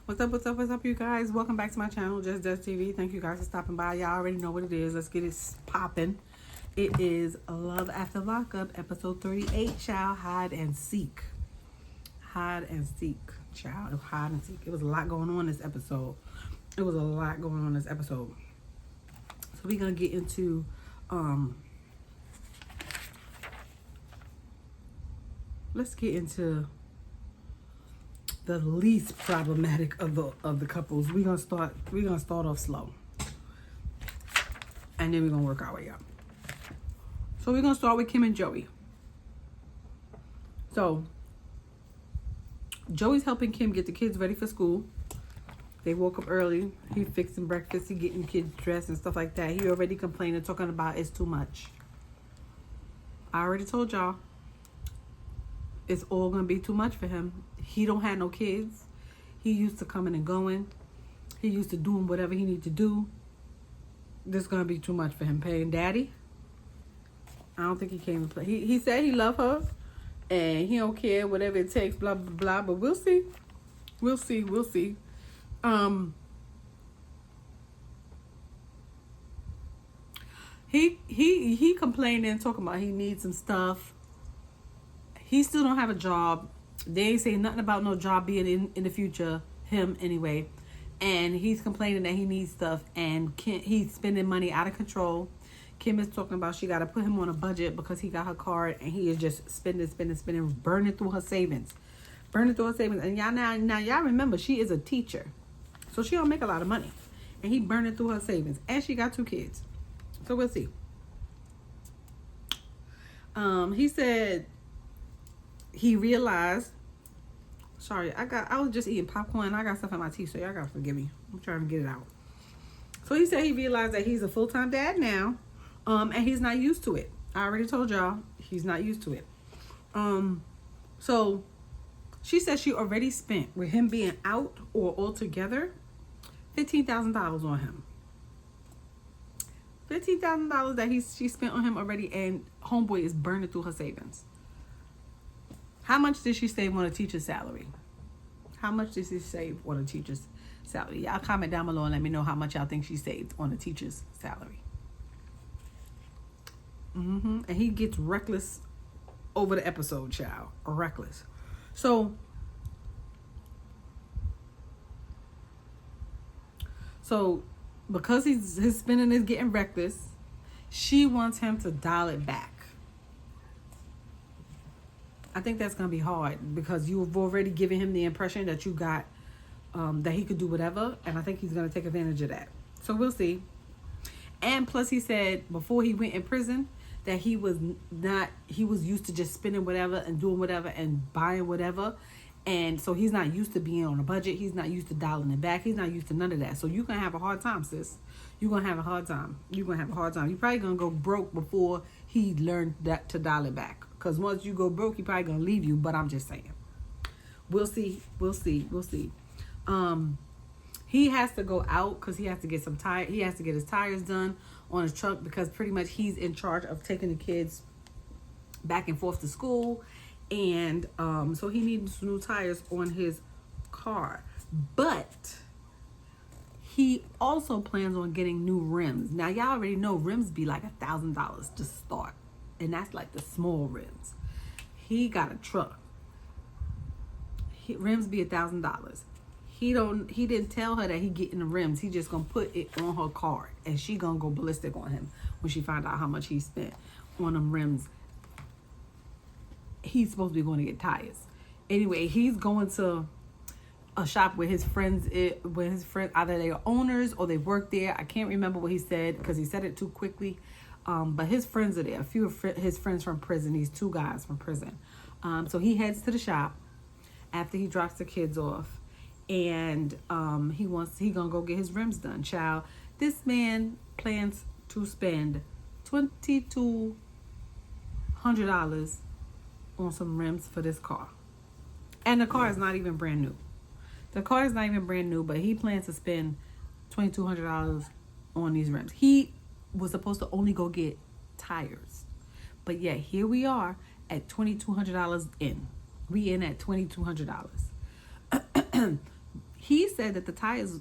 What's up, you guys? Welcome back to my channel, Just Does TV. Thank you guys for stopping by. Y'all already know what it is. Let's get it popping. It is Love After Lockup, episode 38, child. Hide and seek. Hide and seek, child. Hide and seek. It was a lot going on this episode. So we're going to get into, let's get into the least problematic of the couples. We're gonna start off slow, and then we're gonna work our way up. So we're gonna start with Kim and Joey. So Joey's helping Kim get the kids ready for school. They woke up early. He fixing breakfast. He getting kids dressed and stuff like that. He already complaining, talking about it's too much. I already told y'all. It's all gonna be too much for him. He don't have no kids. He used to coming and going. He used to doing whatever he need to do. This is gonna be too much for him. Paying daddy. I don't think he came to play. He said he love her and he don't care whatever it takes, blah blah blah. But we'll see. We'll see. He complaining, talking about he needs some stuff. He still don't have a job. They ain't saying nothing about no job being in the future. Him anyway. And he's complaining that he needs stuff. And he's spending money out of control. Kim is talking about she got to put him on a budget because he got her card. And he is just spending, burning through her savings. And y'all remember, she is a teacher. So she don't make a lot of money. And he burning through her savings. And she got 2 kids. So we'll see. He said he realized, I was just eating popcorn and I got stuff in my teeth, so y'all gotta forgive me. I'm trying to get it out. So he said he realized that he's a full-time dad now, and he's not used to it. I already told y'all he's not used to it. So she said she already spent, with him being out or all together, $15,000 on him. $15,000 that she spent on him already, and homeboy is burning through her savings. How much did she save on a teacher's salary? How much did she save on a teacher's salary? Y'all comment down below and let me know how much y'all think she saved on a teacher's salary. And he gets reckless over the episode, child. Reckless. So because his spending is getting reckless, she wants him to dial it back. I think that's going to be hard because you've already given him the impression that you got, that he could do whatever. And I think he's going to take advantage of that. So we'll see. And plus he said before he went in prison that he was used to just spending whatever and doing whatever and buying whatever. And so he's not used to being on a budget. He's not used to dialing it back. He's not used to none of that. So you're going to have a hard time, sis. You're going to have a hard time. You're probably going to go broke before he learned that to dial it back. Because once you go broke, he probably going to leave you. But I'm just saying. We'll see. He has to go out because he has to get some tire. He has to get his tires done on his truck because pretty much he's in charge of taking the kids back and forth to school. And so he needs new tires on his car. But he also plans on getting new rims. Now, y'all already know rims be like $1,000 to start. And that's like the small rims. He got a truck. Rims be $1,000. He didn't tell her that he getting the rims. He just gonna put it on her card. And she gonna go ballistic on him when she find out how much he spent on them rims. He's supposed to be going to get tires. Anyway, he's going to a shop with his friends. Either they are owners or they work there. I can't remember what he said because he said it too quickly. But his friends are there. A few of his friends from prison. These 2 guys from prison. So he heads to the shop after he drops the kids off, and he gonna go get his rims done. Child, this man plans to spend $2,200 on some rims for this car. And the car is not even brand new. But he plans to spend $2,200 on these rims. He was supposed to only go get tires. But yet, here we are at $2,200 in. We in at $2,200. He said that the tires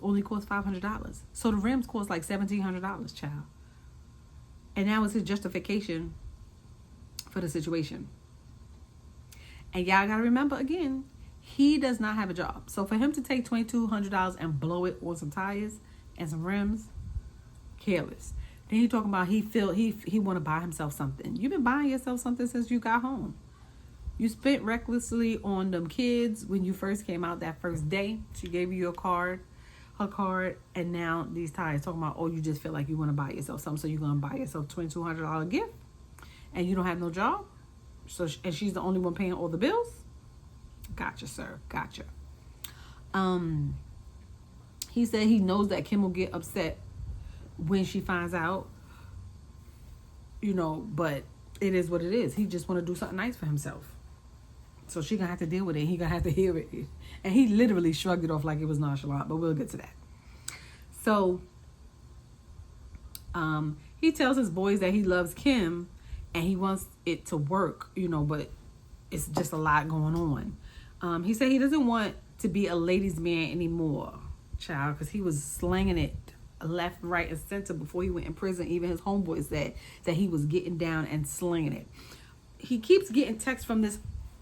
only cost $500. So the rims cost like $1,700, child. And that was his justification for the situation. And y'all gotta remember again, he does not have a job. So for him to take $2,200 and blow it on some tires and some rims, careless. Then he talking about he want to buy himself something. You've been buying yourself something since you got home. You spent recklessly on them kids when you first came out that first day. She gave you her card, and now these tires talking about, oh, you just feel like you want to buy yourself something, so you're going to buy yourself $2,200 gift, and you don't have no job, and she's the only one paying all the bills? Gotcha, sir. Gotcha. He said he knows that Kim will get upset when she finds out, but it is what it is. He just want to do something nice for himself. So she gonna have to deal with it. He gonna have to hear it. And he literally shrugged it off like it was nonchalant, but we'll get to that. So he tells his boys that he loves Kim and he wants it to work, but it's just a lot going on. He said he doesn't want to be a ladies' man anymore, child, because he was slanging it left, right, and center before he went in prison. Even his homeboys said that he was getting down and slinging it. He keeps getting texts from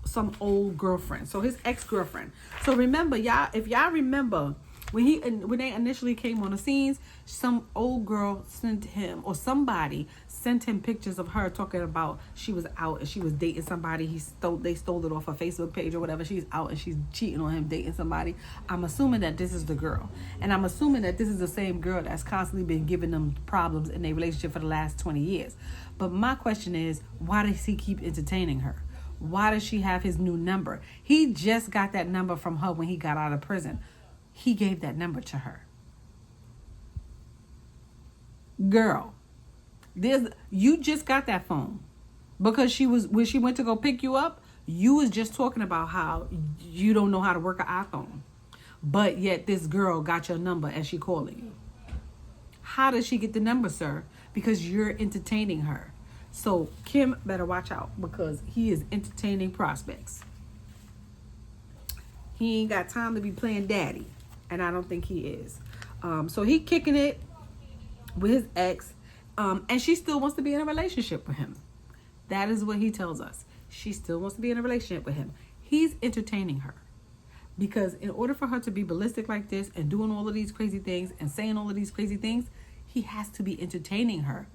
some old girlfriend, so his ex-girlfriend. So remember, y'all, if y'all remember when they initially came on the scenes, some old girl sent him, or somebody sent him pictures of her talking about she was out and she was dating somebody. They stole it off her Facebook page or whatever. She's out and she's cheating on him, dating somebody. I'm assuming that this is the girl, and I'm assuming that this is the same girl that's constantly been giving them problems in their relationship for the last 20 years. But my question is, why does he keep entertaining her? Why does she have his new number? He just got that number from her when he got out of prison. He gave that number to her. Girl, you just got that phone because when she went to go pick you up, you was just talking about how you don't know how to work an iPhone, but yet this girl got your number and she calling you. How does she get the number, sir? Because you're entertaining her. So Kim better watch out because he is entertaining prospects. He ain't got time to be playing daddy. And I don't think he is. So he kicking it with his ex. And she still wants to be in a relationship with him. That is what he tells us. She still wants to be in a relationship with him. He's entertaining her. Because in order for her to be ballistic like this and doing all of these crazy things and saying all of these crazy things, he has to be entertaining her.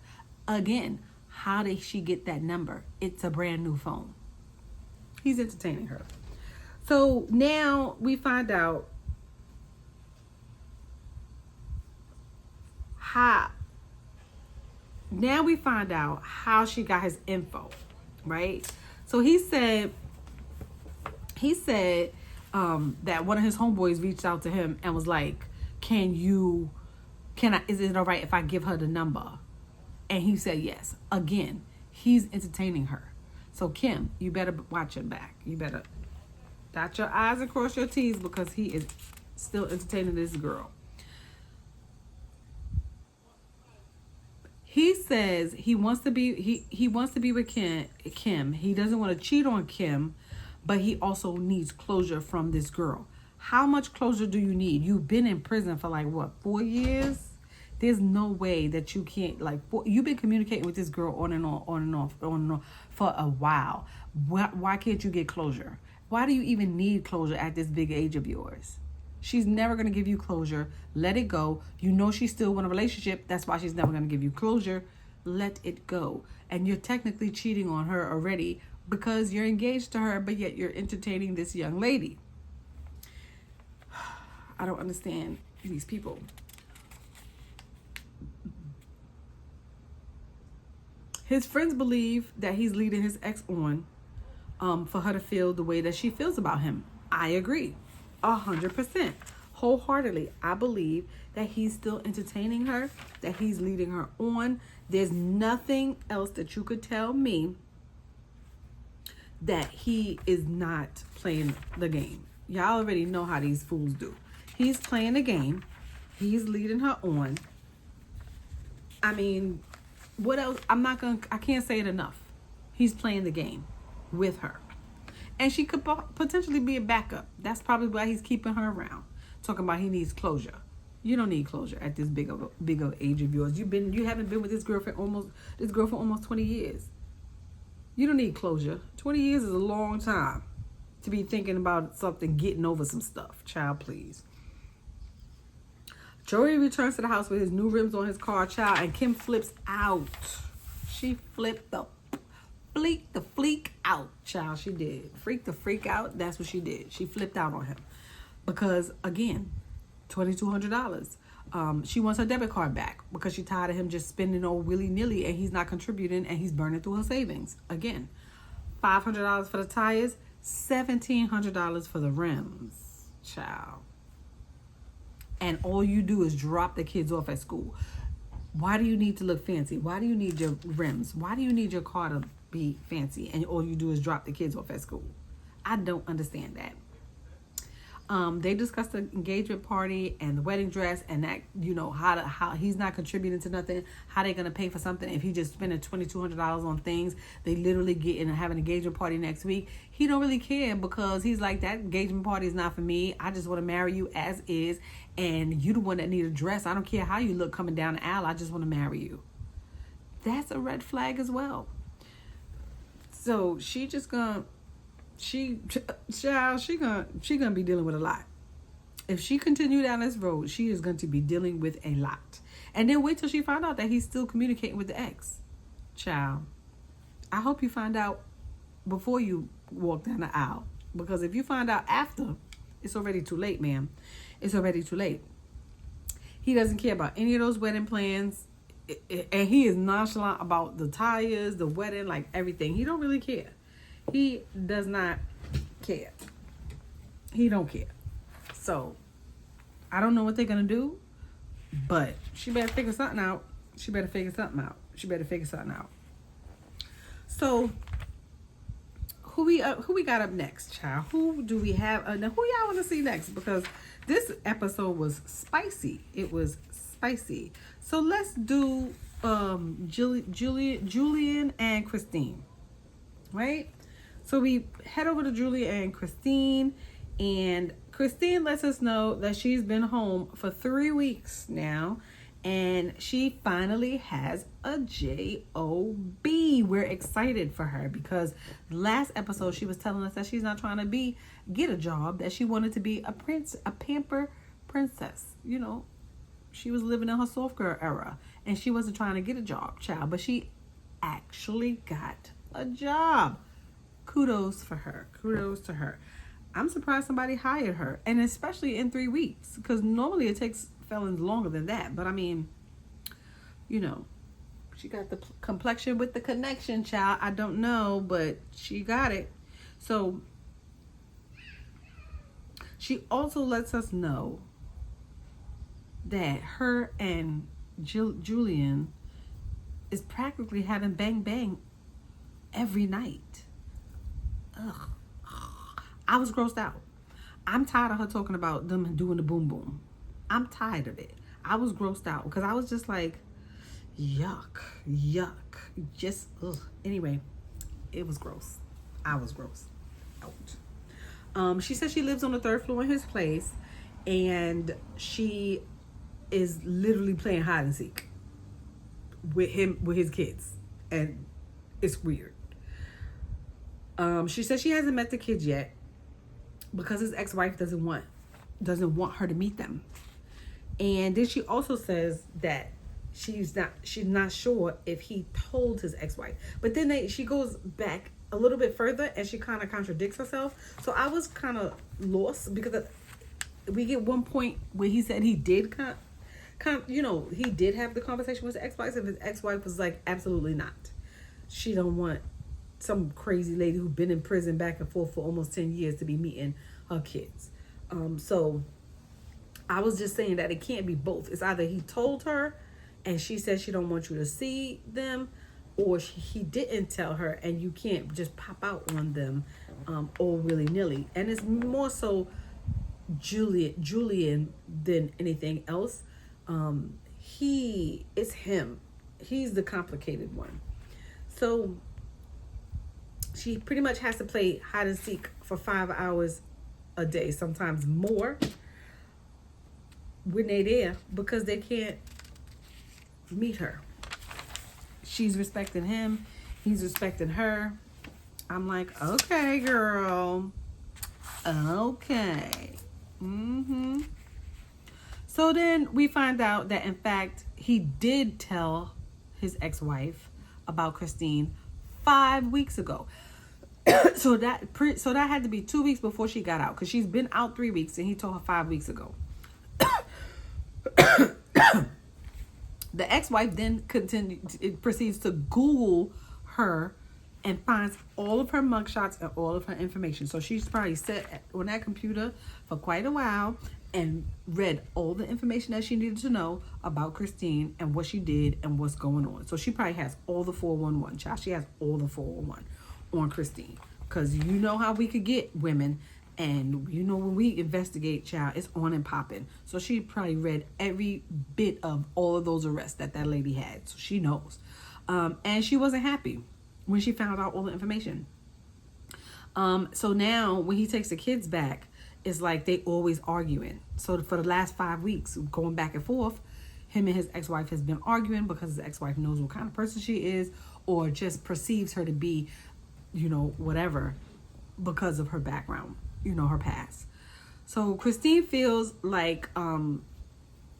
Again, how did she get that number? It's a brand new phone. He's entertaining her. So now we find out how she got his info, right? So he said that one of his homeboys reached out to him and was like, is it all right if I give her the number? And he said yes. Again, he's entertaining her. So Kim, you better watch your back. You better dot your I's and cross your T's because he is still entertaining this girl. He says he wants to be with Kim. He doesn't want to cheat on Kim, but he also needs closure from this girl. How much closure do you need? You've been in prison for 4 years? There's no way that you can't, you've been communicating with this girl on and off for a while. Why can't you get closure? Why do you even need closure at this big age of yours? She's never going to give you closure. Let it go. You know she still want a relationship. That's why she's never going to give you closure. Let it go. And you're technically cheating on her already because you're engaged to her, but yet you're entertaining this young lady. I don't understand these people. His friends believe that he's leading his ex on for her to feel the way that she feels about him. I agree. 100%. Wholeheartedly. I believe that he's still entertaining her, that he's leading her on. There's nothing else that you could tell me that he is not playing the game. Y'all already know how these fools do. He's playing the game. He's leading her on. I mean, what else? I can't say it enough. He's playing the game with her. And she could potentially be a backup. That's probably why he's keeping her around. Talking about he needs closure. You don't need closure at this big of age of yours. You haven't been with this girl for almost 20 years. You don't need closure. 20 years is a long time to be thinking about something, getting over some stuff. Child, please. Joey returns to the house with his new rims on his car, child, and Kim flips out. She flipped the freak out, child. She did. Freak the freak out. That's what she did. She flipped out on him. Because, again, $2,200. She wants her debit card back because she's tired of him just spending all willy-nilly and he's not contributing and he's burning through her savings. Again, $500 for the tires, $1,700 for the rims, child. And all you do is drop the kids off at school. Why do you need to look fancy? Why do you need your rims? Why do you need your car to be fancy and all you do is drop the kids off at school? I don't understand that. They discussed the engagement party and the wedding dress and that, how he's not contributing to nothing. How they gonna pay for something if he just spending $2,200 on things? They literally get in and have an engagement party next week. He don't really care because he's like, that engagement party is not for me. I just want to marry you as is, and you the one that need a dress. I don't care how you look coming down the aisle. I just want to marry you. That's a red flag as well. So she just gonna. She gonna be dealing with a lot. If she continue down this road, she is going to be dealing with a lot. And then wait till she find out that he's still communicating with the ex. Child, I hope you find out before you walk down the aisle. Because if you find out after, it's already too late, ma'am. It's already too late. He doesn't care about any of those wedding plans. And he is nonchalant about the tires, the wedding, like everything. He don't really care. He does not care. He don't care. So, I don't know what they're going to do, but she better figure something out. So, who we got up next, child? Who do we have? Now, who y'all want to see next? Because this episode was spicy. It was spicy. So, let's do Julian and Christine. Right? So we head over to Julia and Christine lets us know that she's been home for 3 weeks now, and she finally has a job. We're excited for her because last episode she was telling us that she's not trying to get a job, that she wanted to be a pamper princess. She was living in her soft girl era, and she wasn't trying to get a job, child, but she actually got a job. Kudos for her. Kudos to her. I'm surprised somebody hired her, and especially in 3 weeks, because normally it takes felons longer than that. But I mean, she got the complexion with the connection, child. I don't know, but she got it. So she also lets us know that her and Julian is practically having bang bang every night. Ugh. I was grossed out. I'm tired of her talking about them doing the boom boom. I'm tired of it. I was grossed out because I was just like, yuck. Just, ugh. Anyway, it was gross. I was gross out. She says she lives on the 3rd floor in his place, and she is literally playing hide and seek with his kids, and it's weird. She says she hasn't met the kids yet because his ex-wife doesn't want her to meet them. And then she also says that she's not sure if he told his ex-wife. But then she goes back a little bit further and she kind of contradicts herself. So I was kind of lost because we get one point where he said he did he did have the conversation with his ex-wife, and his ex-wife was like, absolutely not. She don't want some crazy lady who's been in prison back and forth for almost 10 years to be meeting her kids. So I was just saying that it can't be both. It's either he told her and she said she don't want you to see them, or he didn't tell her and you can't just pop out on them all willy-nilly. And it's more so Julian than anything else. It's him. He's the complicated one. So she pretty much has to play hide and seek for 5 hours a day, sometimes more, when they there, because they can't meet her. She's respecting him, he's respecting her. I'm like, okay, girl. Okay. So then we find out that, in fact, he did tell his ex-wife about Christine 5 weeks ago. So that had to be 2 weeks before she got out, because she's been out 3 weeks, and he told her 5 weeks ago. The ex-wife then proceeds to Google her and finds all of her mugshots and all of her information. So she's probably sat on that computer for quite a while and read all the information that she needed to know about Christine and what she did and what's going on. So she probably has all the 411, child. She has all the 411 on Christine. Because you know how we could get women, and you know when we investigate, child, it's on and popping. So she probably read every bit of all of those arrests that lady had. So she knows. And she wasn't happy when she found out all the information. So now when he takes the kids back, it's like they always arguing. So for the last 5 weeks, going back and forth, him and his ex-wife has been arguing because his ex-wife knows what kind of person she is, or just perceives her to be, whatever, because of her background, her past. So Christine feels like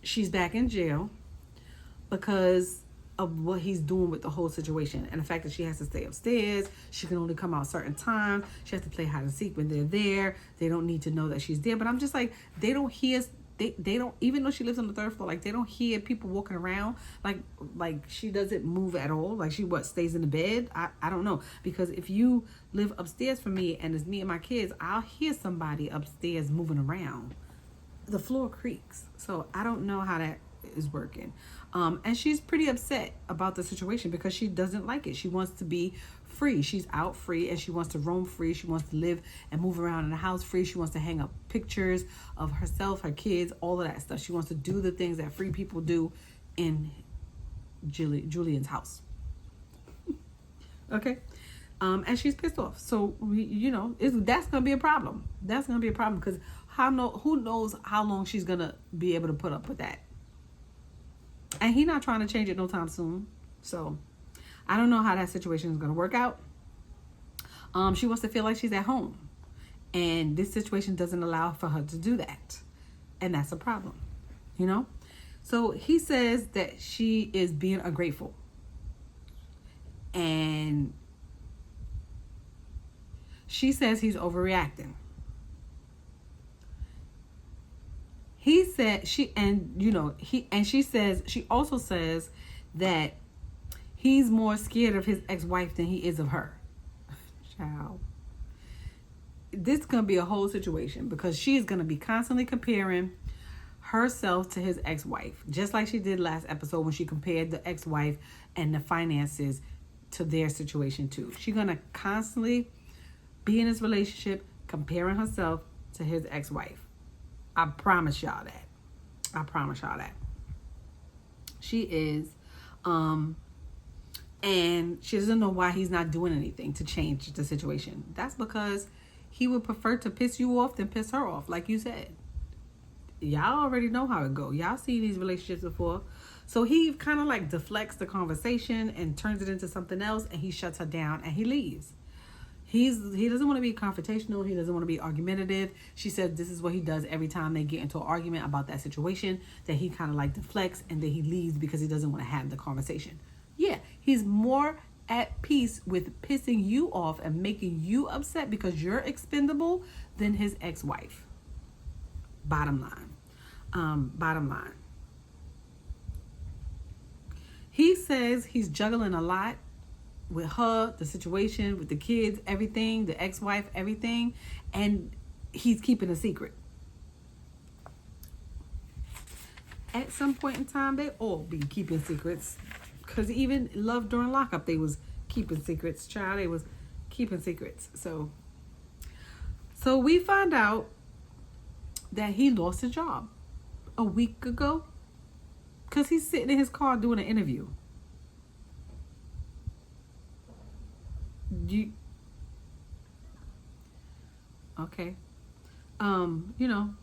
she's back in jail because of what he's doing with the whole situation, and the fact that she has to stay upstairs. She can only come out certain time. She has to play hide and seek when they're there. They don't need to know that she's there. But I'm just like, they don't hear. They don't, even though she lives on the 3rd floor, like they don't hear people walking around. Like she doesn't move at all. Like she stays in the bed. I don't know, because if you live upstairs from me and it's me and my kids, I'll hear somebody upstairs moving around. The floor creaks. So I don't know how that is working. And she's pretty upset about the situation because she doesn't like it. She wants to be free. She's out free and she wants to roam free. She wants to live and move around in the house free. She wants to hang up pictures of herself, her kids, all of that stuff. She wants to do the things that free people do in Julian's house. Okay? And she's pissed off. So, that's going to be a problem. That's going to be a problem because who knows how long she's going to be able to put up with that. And he's not trying to change it no time soon. So I don't know how that situation is going to work out. She wants to feel like she's at home. And this situation doesn't allow for her to do that. And that's a problem. So he says that she is being ungrateful. And she says he's overreacting. He said she also says that he's more scared of his ex-wife than he is of her. Child. This is going to be a whole situation because she's going to be constantly comparing herself to his ex-wife, just like she did last episode when she compared the ex-wife and the finances to their situation too. She's going to constantly be in this relationship comparing herself to his ex-wife. I promise y'all that. She is. And she doesn't know why he's not doing anything to change the situation. That's because he would prefer to piss you off than piss her off, like you said. Y'all already know how it goes. Y'all see these relationships before. So he kind of like deflects the conversation and turns it into something else, and he shuts her down and he leaves. He doesn't want to be confrontational. He doesn't want to be argumentative. She said this is what he does every time they get into an argument about that situation, that he kind of like deflects and then he leaves because he doesn't want to have the conversation. Yeah, he's more at peace with pissing you off and making you upset because you're expendable than his ex-wife. Bottom line. He says he's juggling a lot with her, the situation, with the kids, everything, the ex-wife, everything, and he's keeping a secret. At some point in time, they all be keeping secrets, because even Love during lockup, they was keeping secrets. Child, they was keeping secrets. So we find out that he lost his job a week ago because he's sitting in his car doing an interview. Okay. You know,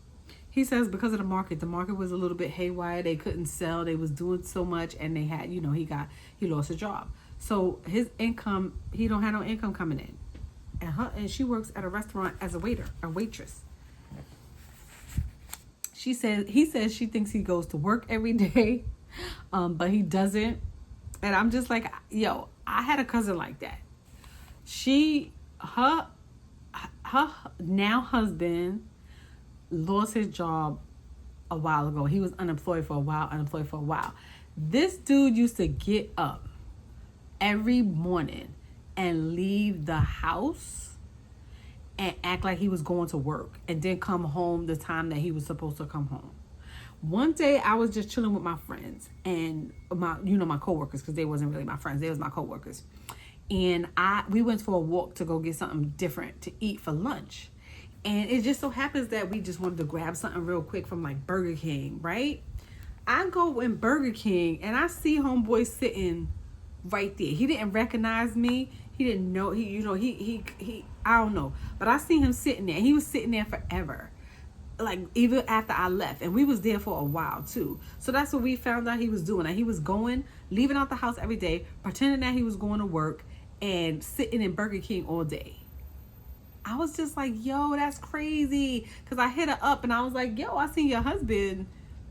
he says because of the market was a little bit haywire. They couldn't sell. They was doing so much, and they had, he lost his job. So his income, he don't have no income coming in. And she works at a restaurant as a waitress. He says she thinks he goes to work every day, but he doesn't. And I'm just like, yo, I had a cousin like that. Her now husband lost his job a while ago. He was unemployed for a while. This dude used to get up every morning and leave the house and act like he was going to work and then come home the time that he was supposed to come home. One day I was just chilling with my friends and my coworkers, because they wasn't really my friends, they was my coworkers. And we went for a walk to go get something different to eat for lunch. And it just so happens that we just wanted to grab something real quick from like Burger King, right? I go in Burger King and I see homeboy sitting right there. He didn't recognize me. He didn't know. He I don't know. But I see him sitting there. He was sitting there forever. Like even after I left. And we was there for a while too. So that's what we found out he was doing. Like he was leaving out the house every day, pretending that he was going to work and sitting in Burger King all day. I was just like, yo, that's crazy. Because I hit her up and I was like, yo, I seen your husband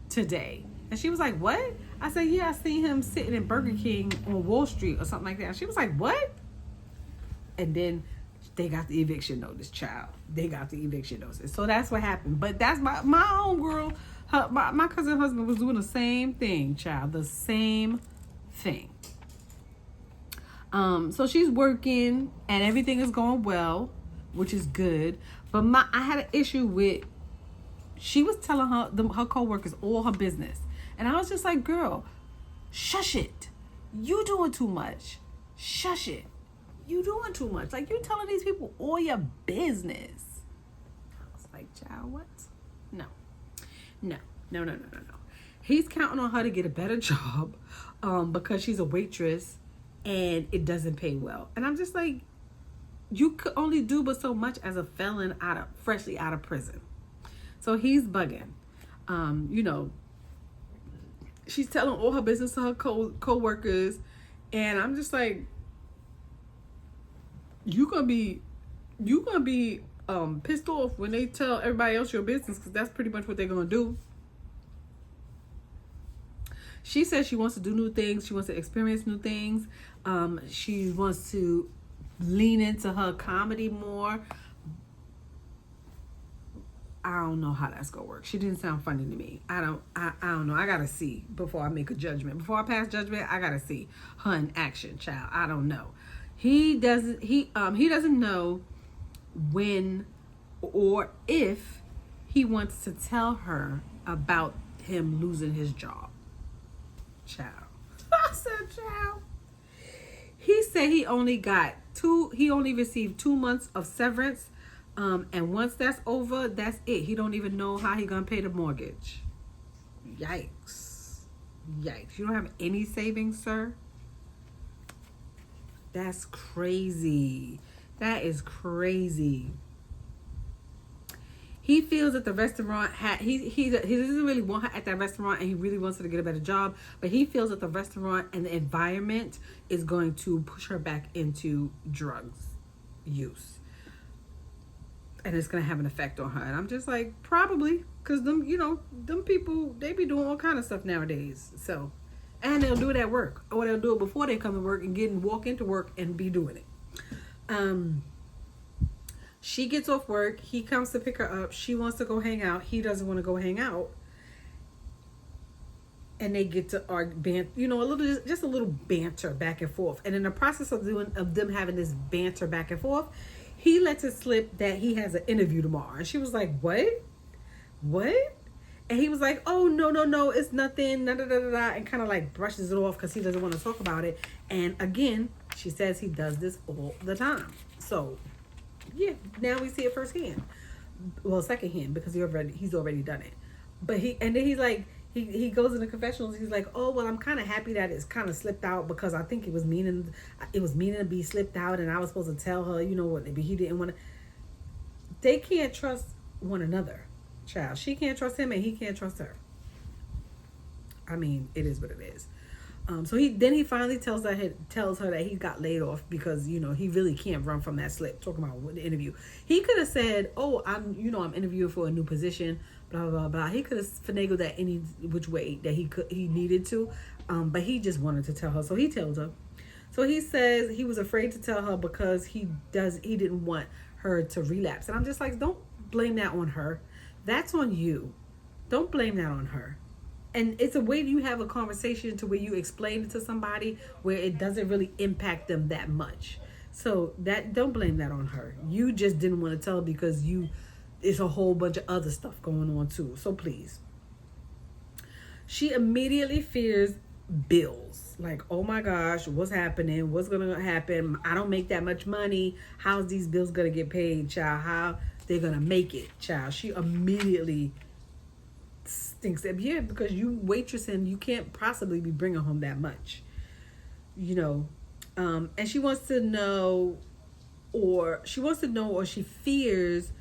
today. And she was like, what? I said, yeah, I seen him sitting in Burger King on Wall Street or something like that. And she was like, what? And then they got the eviction notice, child. They got the eviction notice. So that's what happened. But that's my own girl. My cousin's husband was doing the same thing, child. The same thing. So she's working and everything is going well, which is good. But I had an issue with, she was telling her co-workers all her business. And I was just like, girl, shush it. You doing too much. Shush it. You doing too much. Like, you telling these people all your business. I was like, child, what? No. He's counting on her to get a better job because she's a waitress and it doesn't pay well. And I'm just like, you could only do but so much as a felon freshly out of prison. So he's bugging. She's telling all her business to her co-workers, and I'm just like, you gonna be pissed off when they tell everybody else your business, because that's pretty much what they're gonna do. She says she wants to do new things. She wants to experience new things. She wants to lean into her comedy more. I don't know how that's gonna work. She didn't sound funny to me. I don't know. I gotta see before I make a judgment. Before I pass judgment, I gotta see her in action, child. I don't know. He doesn't know when or if he wants to tell her about him losing his job. Child. I said, child. He said he only received 2 months of severance. And once that's over, that's it. He don't even know how he gonna pay the mortgage. Yikes. You don't have any savings, sir? That's crazy. That is crazy. He feels that the restaurant he doesn't really want her at that restaurant, and he really wants her to get a better job, but he feels that the restaurant and the environment is going to push her back into drugs use. And it's going to have an effect on her. And I'm just like, probably. Because them people, they be doing all kind of stuff nowadays. So, and they'll do it at work. Or they'll do it before they come to work and walk into work and be doing it. She gets off work. He comes to pick her up. She wants to go hang out. He doesn't want to go hang out. And they get to argue, just a little banter back and forth. And in the process of them having this banter back and forth, he lets it slip that he has an interview tomorrow. And she was like, what? And he was like, oh, no, it's nothing, da, da, da, da, da, and kind of like brushes it off because he doesn't want to talk about it. And again, she says he does this all the time. So, yeah, now we see it firsthand. Well, secondhand, because he's already done it. But he's like, he goes in the confessionals. He's like, oh, well, I'm kind of happy that it's kind of slipped out because I think it was meaning to be slipped out, and I was supposed to tell her, what, maybe he didn't want to. they can't trust one another. Child, she can't trust him and he can't trust her. I mean, it is what it is. So he finally tells her that he got laid off because he really can't run from that slip. Talking about the interview, he could have said, "Oh, I'm interviewing for a new position." Blah blah blah. He could have finagled that any which way that he needed to, but he just wanted to tell her, so he tells her. So he says he was afraid to tell her because he didn't want her to relapse, and I'm just like, don't blame that on her. That's on you. Don't blame that on her. And it's a way you have a conversation to where you explain it to somebody where it doesn't really impact them that much. So don't blame that on her. You just didn't want to tell her because it's a whole bunch of other stuff going on too. So please. She immediately fears bills. Like, oh my gosh, what's happening? What's going to happen? I don't make that much money. How's these bills going to get paid, child? How they're going to make it, child? She immediately thinks that, yeah, because you waitressing, you can't possibly be bringing home that much, and she wants to know, or she fears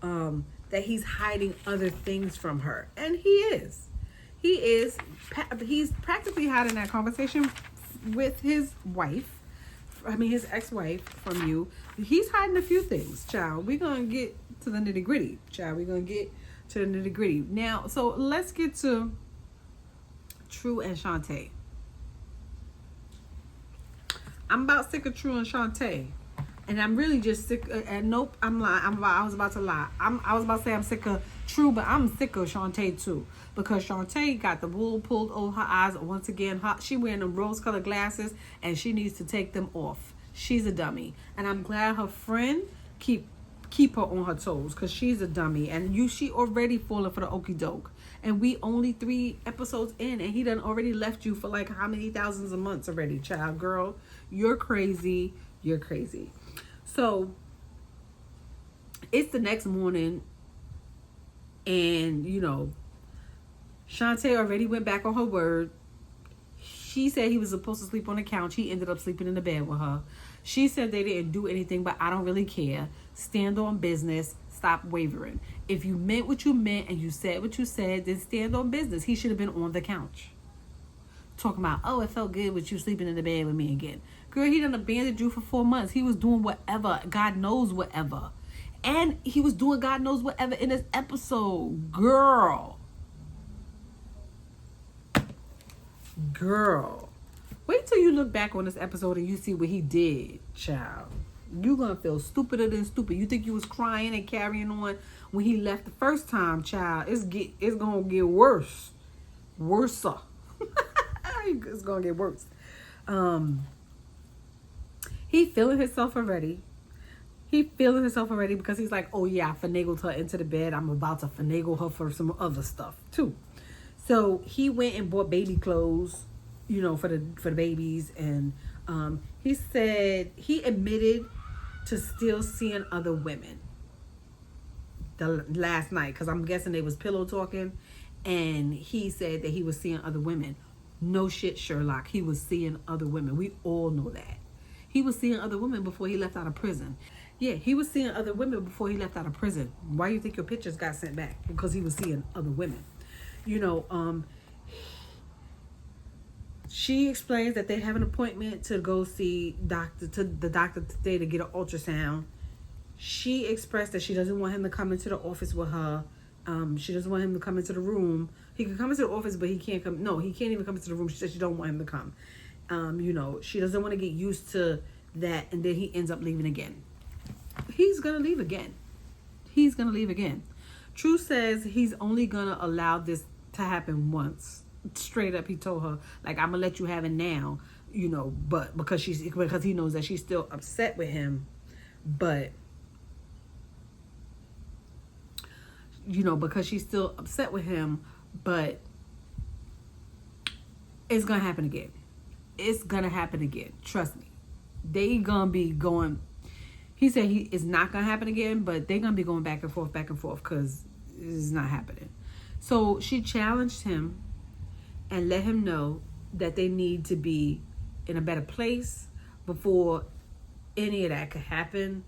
that he's hiding other things from her, and he's practically hiding that conversation with his ex-wife from you. He's hiding a few things, child. We're gonna get to the nitty-gritty, child. We're gonna get to the nitty gritty. Now, so let's get to True and Shontae. I'm about sick of True and Shontae. And I'm really just sick and nope, I'm lying. I was about to lie. I was about to say I'm sick of True, but I'm sick of Shontae too. Because Shontae got the wool pulled over her eyes once again. She wearing them rose-colored glasses and she needs to take them off. She's a dummy. And I'm glad her friend keep her on her toes, because she's a dummy, and she already falling for the okie doke, and we only 3 episodes in, and he done already left you for like how many thousands of months already, child. Girl, you're crazy. So it's the next morning, and Shontae already went back on her word. She said he was supposed to sleep on the couch. He ended up sleeping in the bed with her. She said they didn't do anything, but I don't really care. Stand on business. Stop wavering. If you meant what you meant and you said what you said, then stand on business. He should have been on the couch. Talking about, oh, it felt good with you sleeping in the bed with me again. Girl, he done abandoned you for 4 months. He was doing whatever. God knows whatever. And he was doing God knows whatever in this episode. Girl. Wait till you look back on this episode and you see what he did, child. You're going to feel stupider than stupid. You think you was crying and carrying on when he left the first time, child. It's going to get worse. Worser. It's going to get worse. He feeling himself already. Because he's like, oh yeah, I finagled her into the bed. I'm about to finagle her for some other stuff too. So he went and bought baby clothes, for the babies, and he said he admitted to still seeing other women the last night, because I'm guessing they was pillow talking, and he said that he was seeing other women. No shit, Sherlock. He was seeing other women. We all know that. He was seeing other women before he left out of prison. Yeah, he was seeing other women before he left out of prison. Why do you think your pictures got sent back? Because he was seeing other women. She explains that they have an appointment to go see the doctor today to get an ultrasound. She expressed that she doesn't want him to come into the office with her. She doesn't want him to come into the room. He can come into the office, but he can't come. No, he can't even come into the room. She said she don't want him to come. She doesn't want to get used to that, and then he ends up leaving again. He's gonna leave again. True says he's only gonna allow this to happen once. Straight up, he told her, like, I'm gonna let you have it now, but because he knows that she's still upset with him, but because she's still upset with him, but it's gonna happen again. Trust me. They gonna be going. He said it's not gonna happen again, but they're gonna be going back and forth, because it's not happening. So she challenged him and let him know that they need to be in a better place before any of that could happen.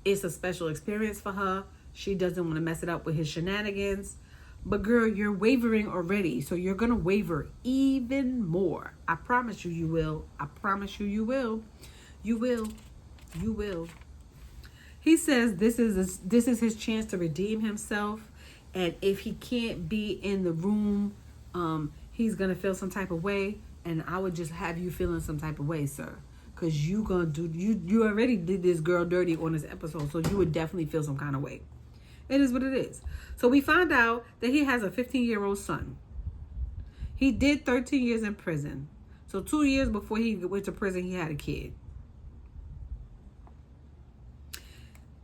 It's a special experience for her. She doesn't want to mess it up with his shenanigans. But girl, you're wavering already. So you're going to waver even more. I promise you, you will. I promise you, you will. You will. You will. He says this is his chance to redeem himself. And if he can't be in the room, he's going to feel some type of way. And I would just have you feeling some type of way, sir. Because you already did this girl dirty on this episode. So you would definitely feel some kind of way. It is what it is. So we find out that he has a 15-year-old son. He did 13 years in prison. So 2 years before he went to prison, he had a kid.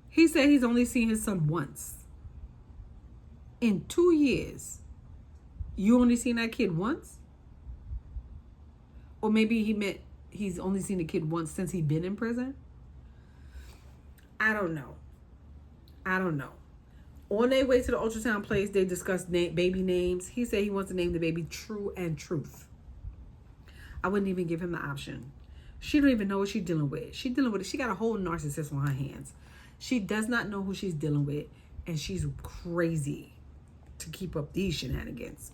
He said he's only seen his son once. In 2 years, you only seen that kid once? Or maybe he meant he's only seen the kid once since he's been in prison? I don't know. On their way to the ultrasound place, they discussed baby names. He said he wants to name the baby True and Truth. I wouldn't even give him the option. She don't even know what she's dealing with. She got a whole narcissist on her hands. She does not know who she's dealing with, and she's crazy to keep up these shenanigans.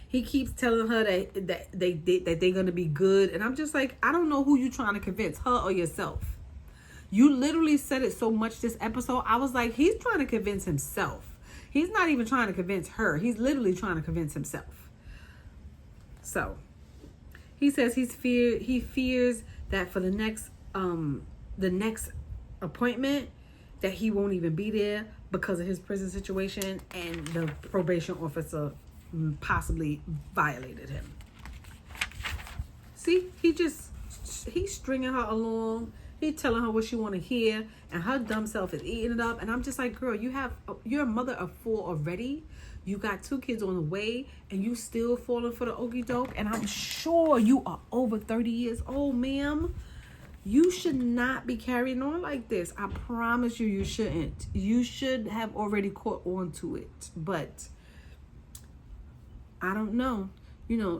He keeps telling her that they're gonna be good, and I'm just like, I don't know who you trying to convince, her or yourself. You literally said it so much this episode. I was like, he's trying to convince himself. He's not even trying to convince her. He's literally trying to convince himself. So he says he fears that for the next appointment that he won't even be there because of his prison situation, and the probation officer possibly violated him. See, he's stringing her along. He's telling her what she want to hear, and her dumb self is eating it up. And I'm just like, girl, you're a mother of 4 already. You got 2 kids on the way, and you still falling for the okie doke. And I'm sure you are over 30 years old, ma'am. You should not be carrying on like this. I promise you, you shouldn't. You should have already caught on to it. But I don't know.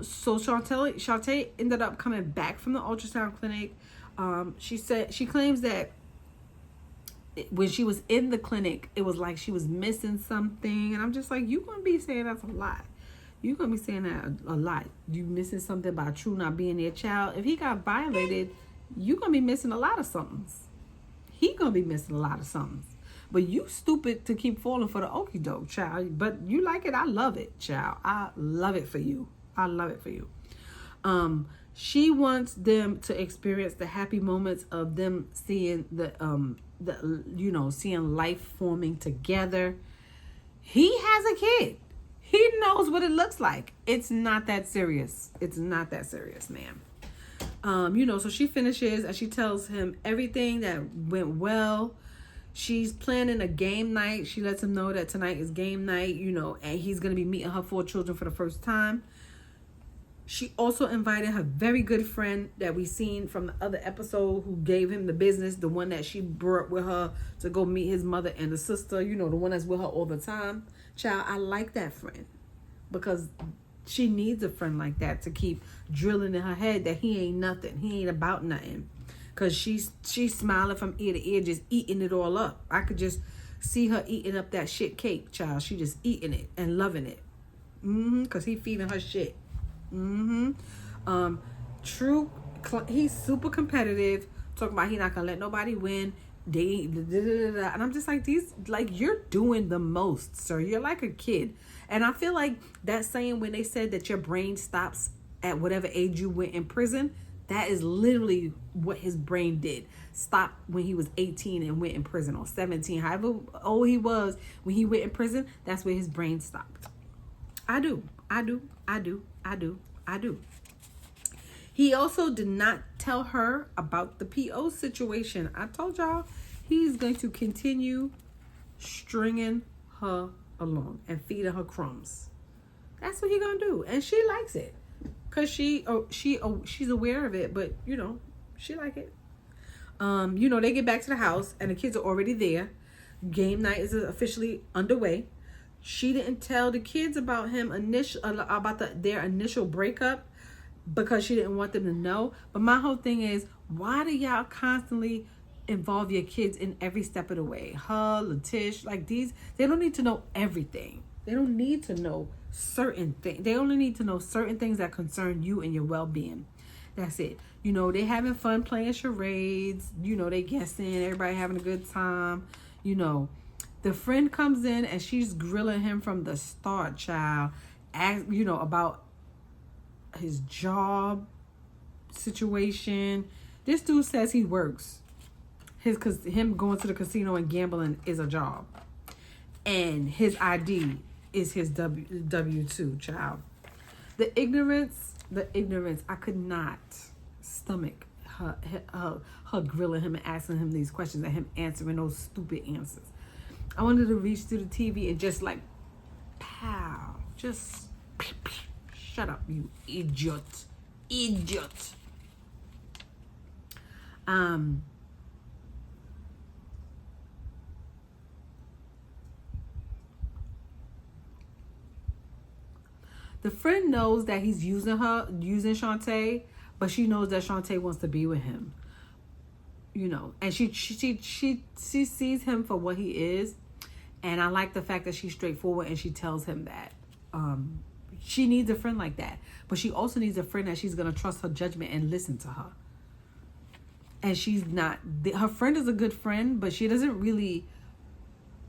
So Shontae ended up coming back from the ultrasound clinic. She claims that when she was in the clinic, it was like she was missing something. And I'm just like, you're going to be saying that's a lot. You're going to be saying that a lot. You missing something about True not being their child. If he got violated, you're going to be missing a lot of somethings. He going to be missing a lot of somethings. But you stupid to keep falling for the okie doke, child. But you like it. I love it, child. I love it for you. I love it for you. She wants them to experience the happy moments of them seeing seeing life forming together. He has a kid. He knows what it looks like. It's not that serious. It's not that serious, ma'am. So she finishes and she tells him everything that went well. She's planning a game night. She lets him know that tonight is game night, and he's going to be meeting her 4 children for the first time. She also invited her very good friend that we seen from the other episode who gave him the business, the one that she brought with her to go meet his mother and the sister, the one that's with her all the time. Child, I like that friend because she needs a friend like that to keep drilling in her head that he ain't nothing. He ain't about nothing. Because she's smiling from ear to ear, just eating it all up. I could just see her eating up that shit cake, child. She just eating it and loving it. Because he feeding her shit. True, he's super competitive, talking about he not gonna let nobody win. And I'm just like, you're doing the most, sir. You're like a kid. And I feel like that saying when they said that your brain stops at whatever age you went in prison, that is literally what his brain did. Stop when he was 18 and went in prison, or 17, however old he was when he went in prison. That's where his brain stopped. I do. He also did not tell her about the PO situation. I told y'all he's going to continue stringing her along and feeding her crumbs. That's what he's gonna do, and she likes it because she's aware of it. But she like it. They get back to the house and the kids are already there. Game night is officially underway. She didn't tell the kids about their initial breakup because she didn't want them to know. But my whole thing is, why do y'all constantly involve your kids in every step of the way. Her, Latish, like these, they don't need to know everything. They don't need to know certain things. They only need to know certain things that concern you and your well-being. That's it. You know, they having fun playing charades. You know, they guessing. Everybody having a good time. You know, the friend comes in and she's grilling him from the start, child. You know, about his job situation. This dude says he works. Him going to the casino and gambling is a job. And his ID is his W-2, child. The ignorance, I could not stomach her grilling him and asking him these questions and him answering those stupid answers. I wanted to reach through the TV and just like, pow, just shut up, you idiot. The friend knows that he's using shontae, but she knows that shontae wants to be with him. You know, and she sees him for what he is, and I like the fact that she's straightforward and she tells him that she needs a friend like that, but she also needs a friend that she's gonna trust her judgment and listen to her. And she's not. Her friend is a good friend, but she doesn't really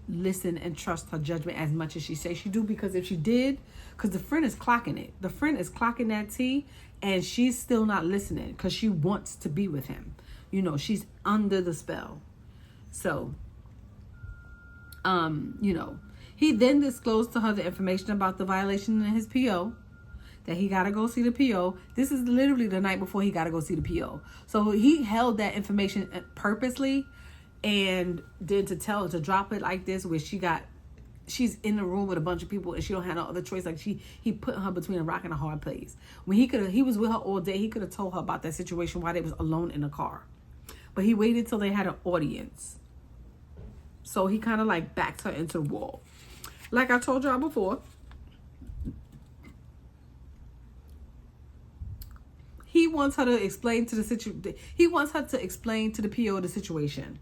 listen and trust her judgment as much as she says she do, because if she did, because the friend is clocking it. The friend is clocking that tea, and she's still not listening because she wants to be with him. You know, she's under the spell. So, you know, he then disclosed to her the information about the violation in his PO, that he got to go see the PO. This is literally the night before he got to go see the PO. So he held that information purposely, and then to drop it like this, where she's in the room with a bunch of people and she don't have no other choice. Like he put her between a rock and a hard place. When he was with her all day, he could have told her about that situation while they was alone in the car. But he waited till they had an audience. So he kind of like backed her into the wall. Like I told y'all before, he wants her to explain to the He wants her to explain to the PO the situation.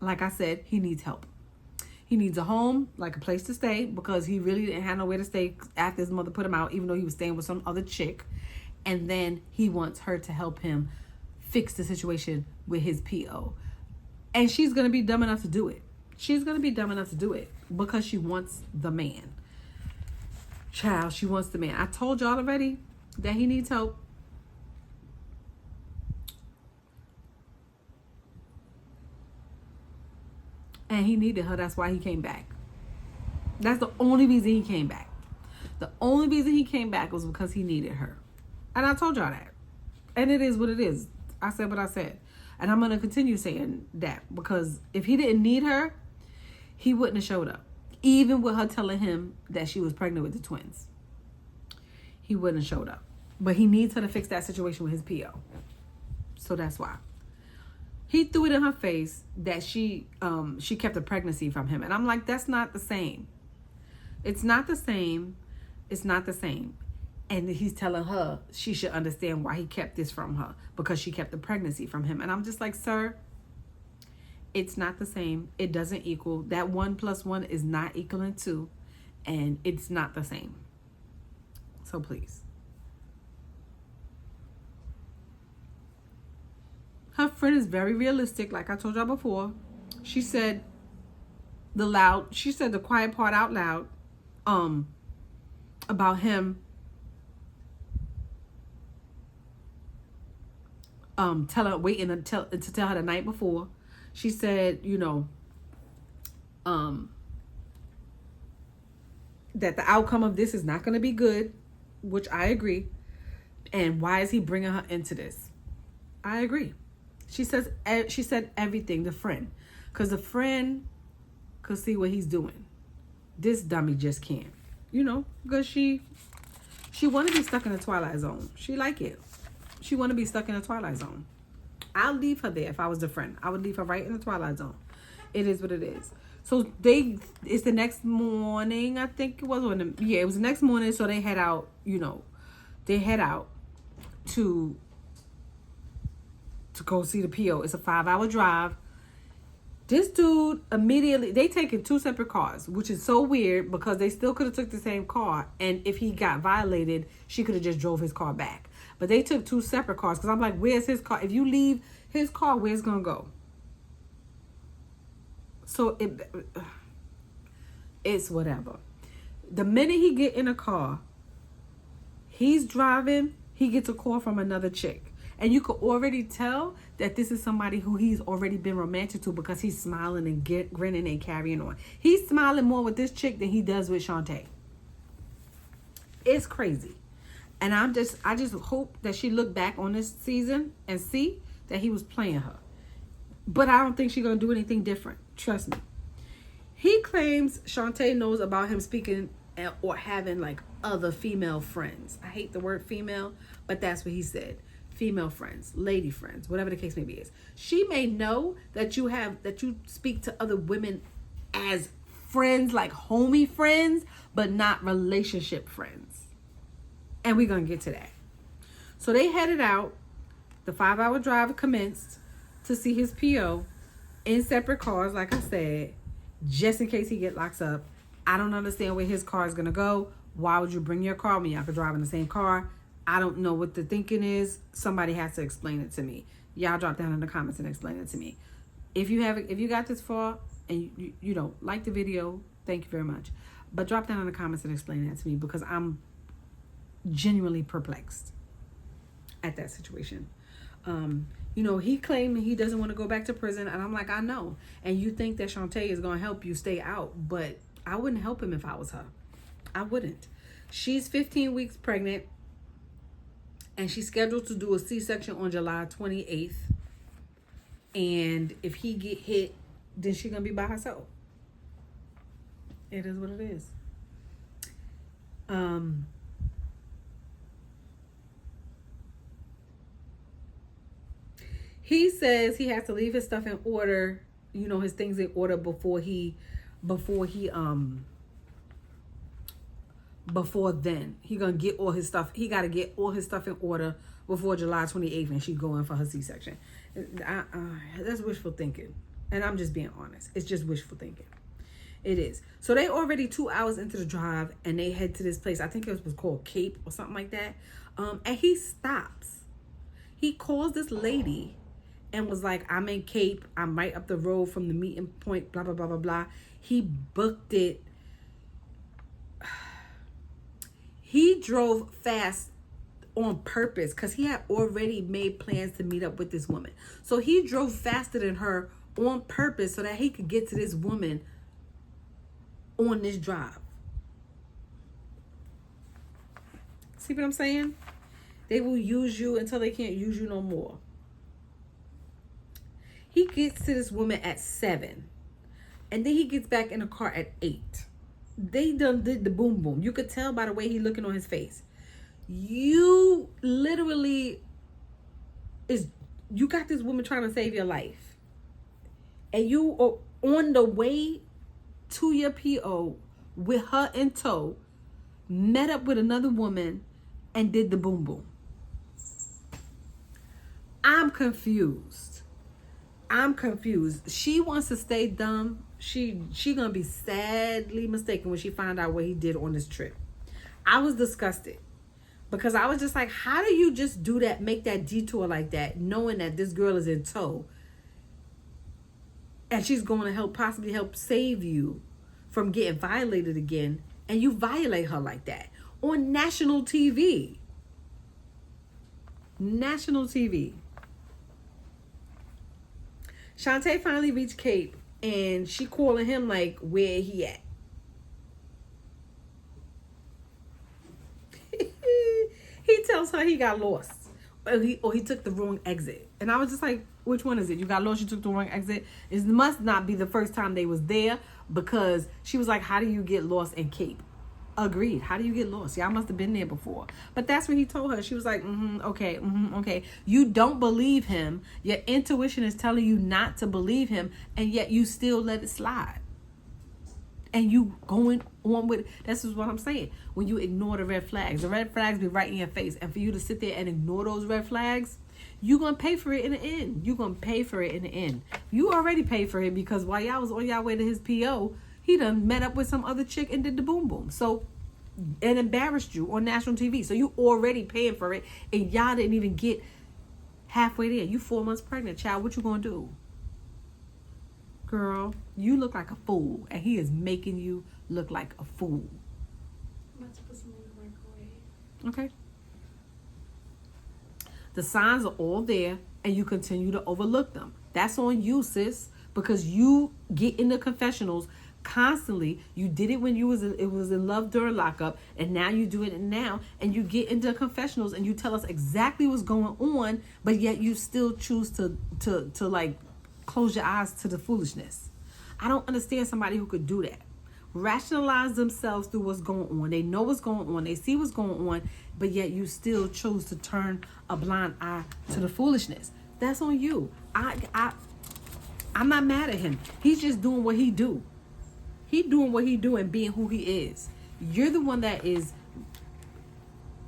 Like I said, he needs help. He needs a home, like a place to stay, because he really didn't have nowhere to stay after his mother put him out, even though he was staying with some other chick. And then he wants her to help him fix the situation with his PO. And she's going to be dumb enough to do it. She's going to be dumb enough to do it because she wants the man. Child, she wants the man. I told y'all already that he needs help. And he needed her. That's why he came back. That's the only reason he came back. The only reason he came back was because he needed her. And I told y'all that. And it is what it is. I said what I said. And I'm going to continue saying that. Because if he didn't need her, he wouldn't have showed up. Even with her telling him that she was pregnant with the twins. He wouldn't have showed up. But he needs her to fix that situation with his PO. So that's why. He threw it in her face that she kept a pregnancy from him. And I'm like, that's not the same. It's not the same. It's not the same. And he's telling her she should understand why he kept this from her, because she kept the pregnancy from him. And I'm just like, sir, it's not the same. It doesn't equal. That 1 + 1 is not equaling 2. And it's not the same. So please. Her friend is very realistic, like I told y'all before. She said the quiet part out loud, about him, waiting to tell her the night before. She said, you know, that the outcome of this is not going to be good, which I agree. And why is he bringing her into this? I agree. She said everything, the friend. Because the friend could see what he's doing. This dummy just can't. You know, because she want to be stuck in the Twilight Zone. She like it. She want to be stuck in the Twilight Zone. I'll leave her there if I was the friend. I would leave her right in the Twilight Zone. It is what it is. So it's the next morning, I think it was. It was the next morning, so they head out, you know. They head out to go see the PO. It's a 5-hour drive This dude immediately, they taking two separate cars, which is so weird because they still could have took the same car. And if he got violated, she could have just drove his car back. But they took two separate cars because I'm like, where's his car? If you leave his car, where's it going to go? So it's whatever. The minute he get in a car, he's driving, he gets a call from another chick. And you could already tell that this is somebody who he's already been romantic to because he's smiling and grinning and carrying on. He's smiling more with this chick than he does with shontae. It's crazy. And I just hope that she look back on this season and see that he was playing her. But I don't think she's going to do anything different. Trust me. He claims shontae knows about him speaking or having like other female friends. I hate the word female, but that's what he said. Female friends, lady friends, whatever the case may be is. She may know that you speak to other women as friends, like homie friends, but not relationship friends. And we're going to get to that. So they headed out. The 5-hour drive commenced to see his PO in separate cars, like I said, just in case he get locked up. I don't understand where his car is going to go. Why would you bring your car when y'all could drive in the same car? I don't know what the thinking is. Somebody has to explain it to me. Y'all drop down in the comments and explain it to me. If you got this far and you don't like the video, thank you very much. But drop down in the comments and explain that to me because I'm genuinely perplexed at that situation. He claimed he doesn't want to go back to prison, and I'm like, I know. And you think that shontae is going to help you stay out, but I wouldn't help him if I was her. I wouldn't. She's 15 weeks pregnant. And she's scheduled to do a C-section on July 28th. And if he get hit, then she's going to be by herself. It is what it is. He says he has to leave his stuff in order, his things in order before then. He gonna get all his stuff. He gotta get all his stuff in order before July 28th, and she going for her C-section. That's wishful thinking, and I'm just being honest. It's just wishful thinking. It is. So they already 2 hours into the drive, and they head to this place. I think it was called Cape or something like that. And he stops. He calls this lady and was like, "I'm in Cape. I'm right up the road from the meeting point. Blah blah blah blah blah." He booked it. He drove fast on purpose because he had already made plans to meet up with this woman. So he drove faster than her on purpose so that he could get to this woman on this drive. See what I'm saying? They will use you until they can't use you no more. He gets to this woman at 7. And then he gets back in the car at 8. They done did the boom boom. You could tell by the way he looking on his face. You literally you got this woman trying to save your life. And you are on the way to your PO with her in tow, met up with another woman and did the boom boom. I'm confused. She wants to stay dumb. She gonna be sadly mistaken when she find out what he did on this trip. I was disgusted because I was just like, how do you just do that, make that detour like that, knowing that this girl is in tow and she's going to possibly help save you from getting violated again, and you violate her like that on national TV. National TV. Shontae finally reached Cape, and she calling him like, where he at? He tells her he got lost, or he took the wrong exit. And I was just like, which one is it? You got lost, you took the wrong exit? It must not be the first time they was there, because she was like, how do you get lost in Cape? Agreed. How do you get lost? Y'all must have been there before. But that's what he told her. She was like, okay. You don't believe him. Your intuition is telling you not to believe him, and yet you still let it slide. and you going on with, this is what I'm saying. When you ignore the red flags be right in your face. And for you to sit there and ignore those red flags, you're going to pay for it in the end. You're going to pay for it in the end. You already paid for it because while y'all was on y'all way to his PO, he done met up with some other chick and did the boom boom. So, and embarrassed you on national TV. So you already paying for it, and y'all didn't even get halfway there. You 4 months pregnant, child. What you going to do? Girl, you look like a fool, and he is making you look like a fool. I'm about to put some in the microwave. Okay. The signs are all there, and you continue to overlook them. That's on you, sis, because you get in the confessionals constantly. You did it when you was in love during lockup, and now you do it now, and you get into confessionals and you tell us exactly what's going on, but yet you still choose to like close your eyes to the foolishness. I don't understand somebody who could do that. Rationalize themselves through what's going on. They know what's going on. They see what's going on, but yet you still choose to turn a blind eye to the foolishness. That's on you. I'm not mad at him. He's just doing what he do. He doing what he do and being who he is. You're the one that is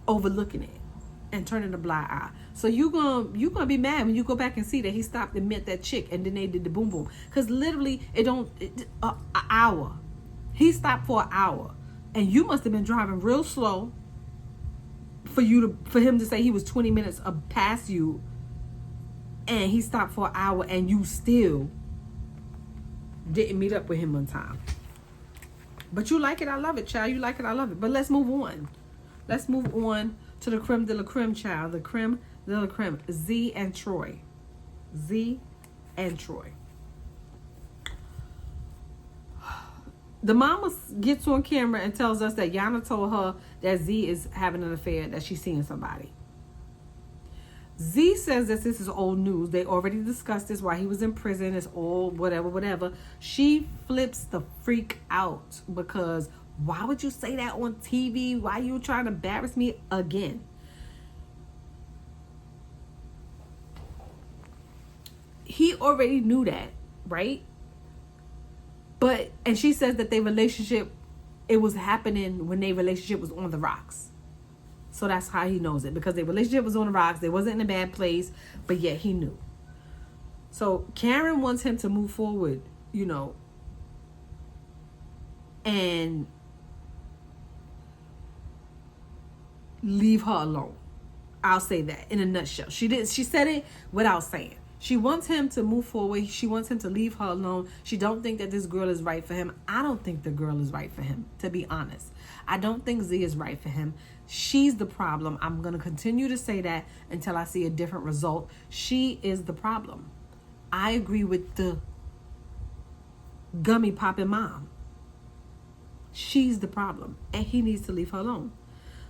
overlooking it and turning a blind eye. So you gonna be mad when you go back and see that he stopped and met that chick and then they did the boom boom. Because literally an hour. He stopped for an hour, and you must have been driving real slow for him to say he was 20 minutes past you, and he stopped for an hour, and you still didn't meet up with him on time. But you like it, I love it, child. You like it, I love it. But let's move on. Let's move on to the creme de la creme, child. The creme de la creme. Z and Troy. Z and Troy. The mama gets on camera and tells us that Yana told her that Z is having an affair, that she's seeing somebody. Z says that this is old news. They already discussed this while he was in prison. It's all whatever. She flips the freak out because why would you say that on TV? Why are you trying to embarrass me again? He already knew that, right? And she says that their relationship, it was happening when their relationship was on the rocks. So that's how he knows it, because their relationship was on the rocks. They wasn't in a bad place, but yet he knew. So Karen wants him to move forward, and leave her alone. I'll say that in a nutshell. She said it without saying. She wants him to move forward. She wants him to leave her alone. She don't think that this girl is right for him. I don't think the girl is right for him, to be honest. I don't think Z is right for him. She's the problem. I'm going to continue to say that until I see a different result. She is the problem. I agree with the gummy popping mom. She's the problem, and he needs to leave her alone.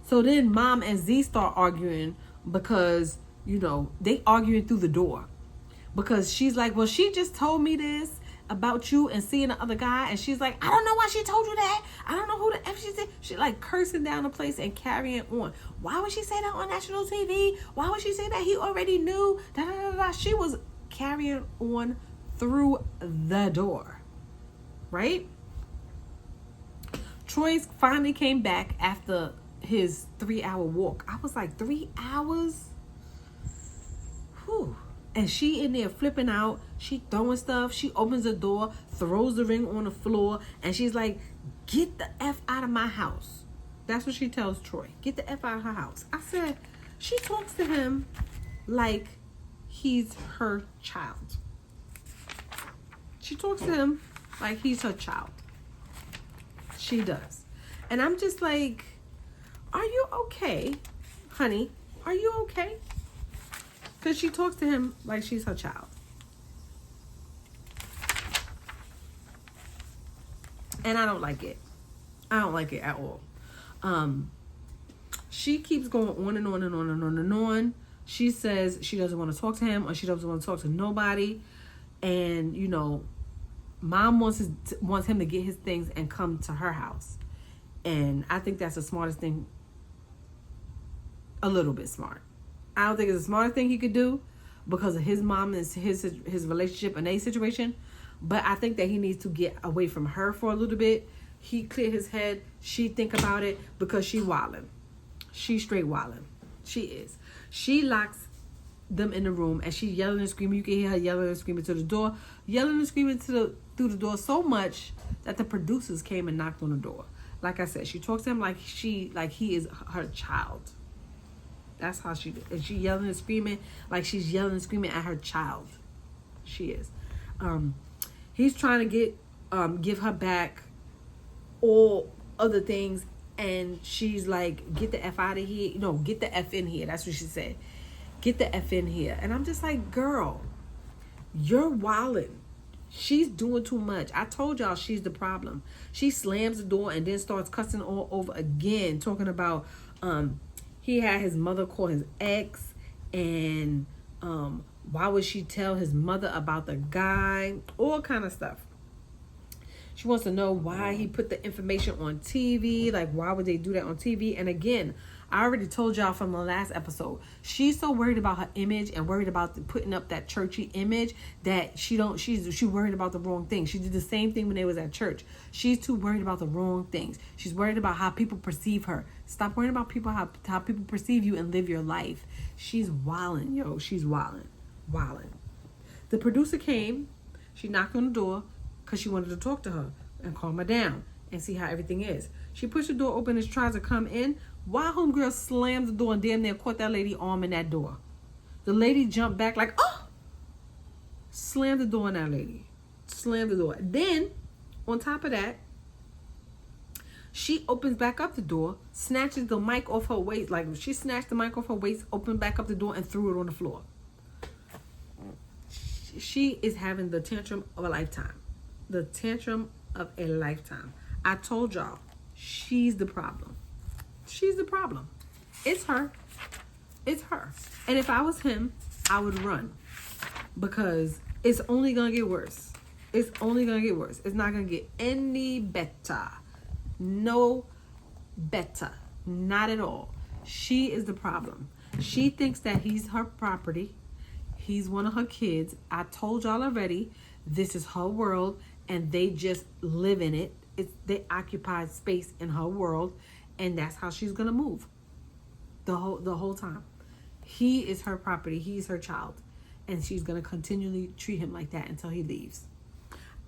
So then mom and Z start arguing because, they arguing through the door. Because she's like, well, she just told me this about you and seeing the other guy. And she's like, I don't know why she told you that. I don't know who the F she said. She like cursing down the place and carrying on. Why would she say that on national TV? Why would she say that? He already knew. Da, da, da, da. She was carrying on through the door. Right? Troy finally came back after his 3-hour walk. I was like, 3 hours? Whew. And she in there flipping out. She throwing stuff. She opens the door, throws the ring on the floor, and she's like, get the F out of my house. That's what she tells Troy. Get the F out of her house. I said, she talks to him like he's her child. She talks to him like he's her child. She does. And I'm just like, are you okay, honey? Are you okay? Because she talks to him like she's her child. And I don't like it. I don't like it at all. She keeps going on and on and on and on and on. She says she doesn't want to talk to him, or she doesn't want to talk to nobody. And, mom wants him to get his things and come to her house. And I think that's the smartest thing. A little bit smart. I don't think it's the smartest thing he could do because of his mom and his relationship and a situation. But I think that he needs to get away from her for a little bit He clear his head. She think about it because she wildin'. She straight wildin'. She is. She locks them in the room and she yelling and screaming. You can hear her yelling and screaming to the door. Yelling and screaming through the door so much that the producers came and knocked on the door. Like I said, she talks to him like he is her child. That's how she do. And she yelling and screaming like she's yelling and screaming at her child. She is. He's trying to give her back all other things, and she's like, get the F out of here. No, get the F in here. That's what she said. Get the F in here. And I'm just like, girl, you're wildin'. She's doing too much. I told y'all she's the problem. She slams the door and then starts cussing all over again, talking about he had his mother call his ex, and why would she tell his mother about the guy? All kind of stuff. She wants to know why he put the information on TV. Like, why would they do that on TV? And again, I already told y'all from the last episode, she's so worried about her image and worried about putting up that churchy image that she's worried about the wrong thing. She did the same thing when they was at church. She's too worried about the wrong things. She's worried about how people perceive her. Stop worrying about people, how people perceive you, and live your life. She's wildin', yo. She's wildin'. The producer came. She knocked on the door because she wanted to talk to her and calm her down and see how everything is. She pushed the door open and tries to come in. While homegirl slammed the door and damn near caught that lady arm in that door. The lady jumped back like, oh! Slammed the door on that lady. Slammed the door. Then, on top of that, she opens back up the door, snatches the mic off her waist. Like, she snatched the mic off her waist, opened back up the door, and threw it on the floor. She is having the tantrum of a lifetime. The tantrum of a lifetime. I told y'all, she's the problem. She's the problem. It's her. It's her. And if I was him, I would run. Because it's only going to get worse. It's only going to get worse. It's not going to get any better. No better. Not at all. She is the problem. She thinks that he's her property. He's one of her kids. I told y'all already, this is her world and they just live in it. They occupy space in her world, and that's how she's gonna move the whole time. He is her property. He's her child, and she's gonna continually treat him like that until he leaves.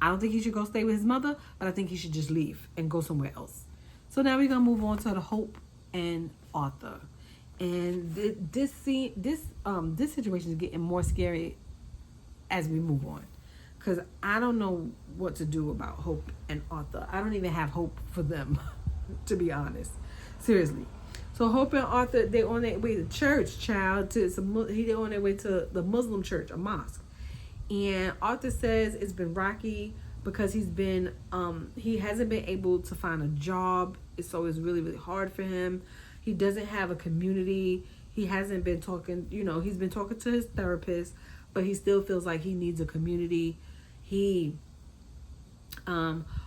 I don't think he should go stay with his mother, but I think he should just leave and go somewhere else. So now we're gonna move on to the Hope and Arthur, and this situation is getting more scary as we move on. Because I don't know what to do about Hope and Arthur. I don't even have hope for them, to be honest. Seriously. So Hope and Arthur, they're on their way to church, child. They're on their way to the Muslim church, a mosque. And Arthur says it's been rocky because he hasn't been able to find a job. So it's really, really hard for him. He doesn't have a community. He hasn't been talking, he's been talking to his therapist, but he still feels like he needs a community.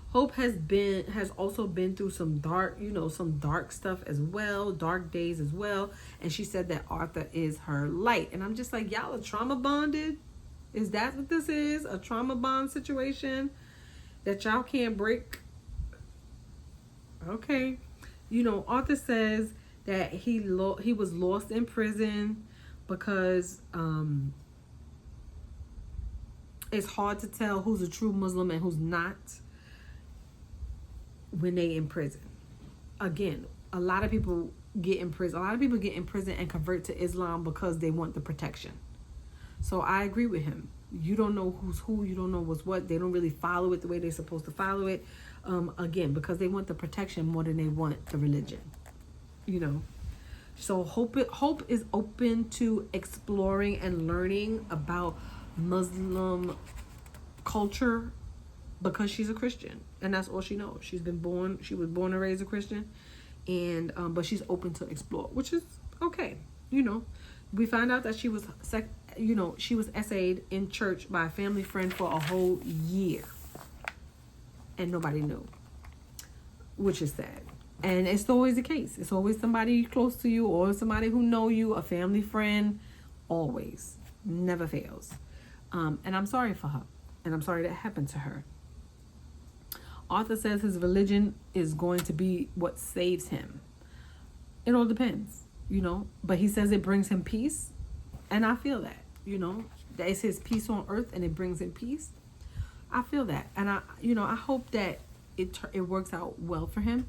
Hope has also been through some dark stuff as well, dark days as well. And she said that Arthur is her light. And I'm just like, y'all are trauma bonded? Is that what this is? A trauma bond situation that y'all can't break? Okay. Arthur says that he was lost in prison because it's hard to tell who's a true Muslim and who's not when they in prison. Again, a lot of people get in prison. A lot of people get in prison and convert to Islam because they want the protection. So I agree with him. You don't know who's who. You don't know what's what. They don't really follow it the way they're supposed to follow it. Again, because they want the protection more than they want the religion. So Hope is open to exploring and learning about Muslim culture because she's a Christian, and that's all she knows. She was born and raised a Christian, and but she's open to explore, which is okay. We find out that she was essayed in church by a family friend for a whole year, and nobody knew, which is sad. And it's always the case. It's always somebody close to you or somebody who know you, a family friend, always, never fails. And I'm sorry for her. And I'm sorry that happened to her. Arthur says his religion is going to be what saves him. It all depends, but he says it brings him peace, and I feel that, that it's his peace on earth and it brings him peace. I feel that, and I hope that it works out well for him.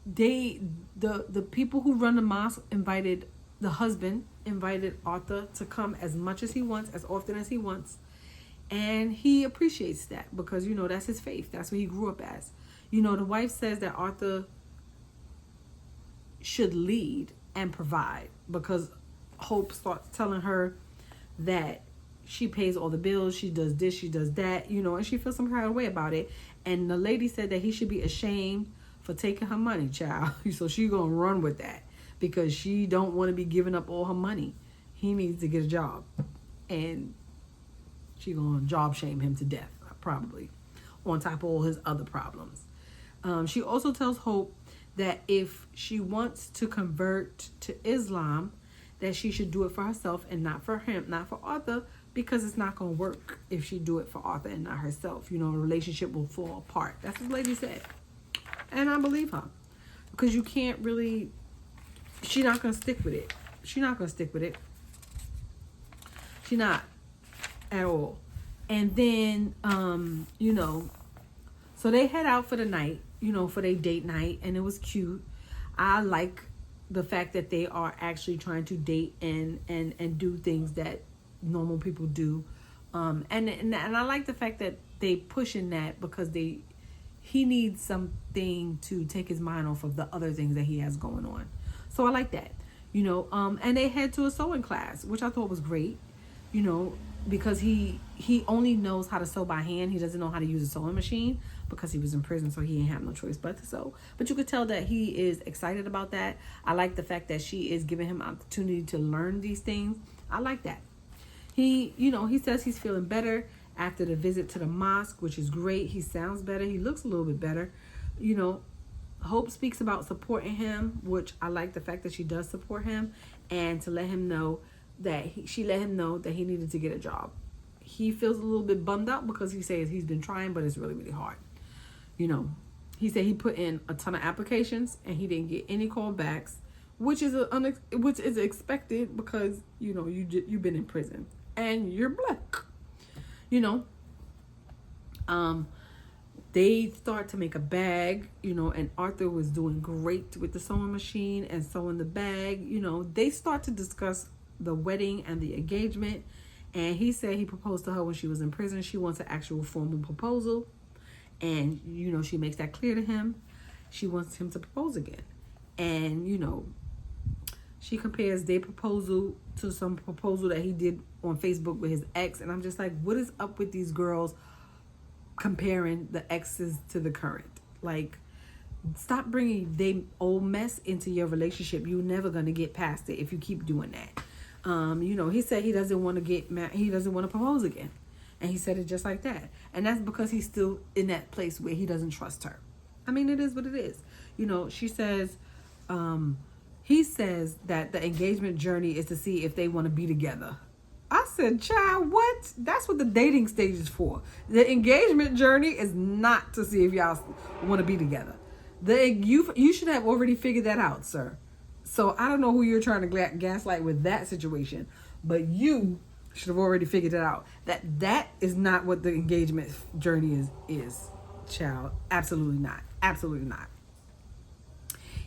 The people who run the mosque the husband invited Arthur to come as much as he wants, as often as he wants, and he appreciates that because that's his faith. That's what he grew up as. The wife says that Arthur should lead and provide because Hope starts telling her that she pays all the bills, she does this, she does that, and she feels some kind of way about it. And the lady said that he should be ashamed for taking her money, child. So she gonna run with that because she don't want to be giving up all her money. He needs to get a job, and she gonna job shame him to death, probably, on top of all his other problems. She also tells Hope that if she wants to convert to Islam, that she should do it for herself and not for him, not for Arthur, because it's not going to work if she do it for Arthur and not herself. The relationship will fall apart. That's what the lady said. And I believe her. Because you can't really, she's not going to stick with it. She's not going to stick with it. She's not at all. And then, so they head out for the night, for their date night, and it was cute. I like the fact that they are actually trying to date and do things that normal people do, and I like the fact that they pushing that because he needs something to take his mind off of the other things that he has going on. So I like that, and they head to a sewing class, which I thought was great, because he only knows how to sew by hand. He doesn't know how to use a sewing machine because he was in prison, so he didn't have no choice but to sew. But you could tell that he is excited about that. I like the fact that she is giving him opportunity to learn these things. I like that. He says he's feeling better after the visit to the mosque, which is great. He sounds better. He looks a little bit better. Hope speaks about supporting him, which I like the fact that she does support him, and to let him know that she let him know that he needed to get a job. He feels a little bit bummed out because he says he's been trying, but it's really, really hard. He said he put in a ton of applications and he didn't get any callbacks, which is expected because you've been in prison and you're black. They start to make a bag, and Arthur was doing great with the sewing machine and sewing the bag. They start to discuss the wedding and the engagement, and he said he proposed to her when she was in prison. She wants an actual formal proposal, and she makes that clear to him. She wants him to propose again, and she compares their proposal to some proposal that he did on Facebook with his ex, and I'm just like, what is up with these girls comparing the exes to the current? Like, stop bringing the old mess into your relationship. You're never gonna get past it if you keep doing that. He said he doesn't want to get married. He doesn't want to propose again, and he said it just like that. And that's because he's still in that place where he doesn't trust her. I mean, it is what it is. She says, he says that the engagement journey is to see if they want to be together. I said, child, what? That's what the dating stage is for. The engagement journey is not to see if y'all want to be together. You should have already figured that out, sir. So I don't know who you're trying to gaslight with that situation, but you should have already figured it out. That is not what the engagement journey is, child. Absolutely not. Absolutely not.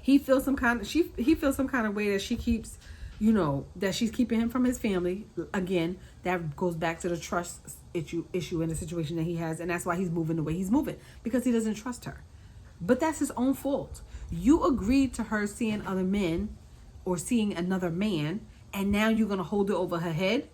He feels some kind of way that she keeps, that she's keeping him from his family. Again, that goes back to the trust issue in the situation that he has, and that's why he's moving the way he's moving, because he doesn't trust her. But that's his own fault. You agreed to her seeing other men or seeing another man, and now you're going to hold it over her head.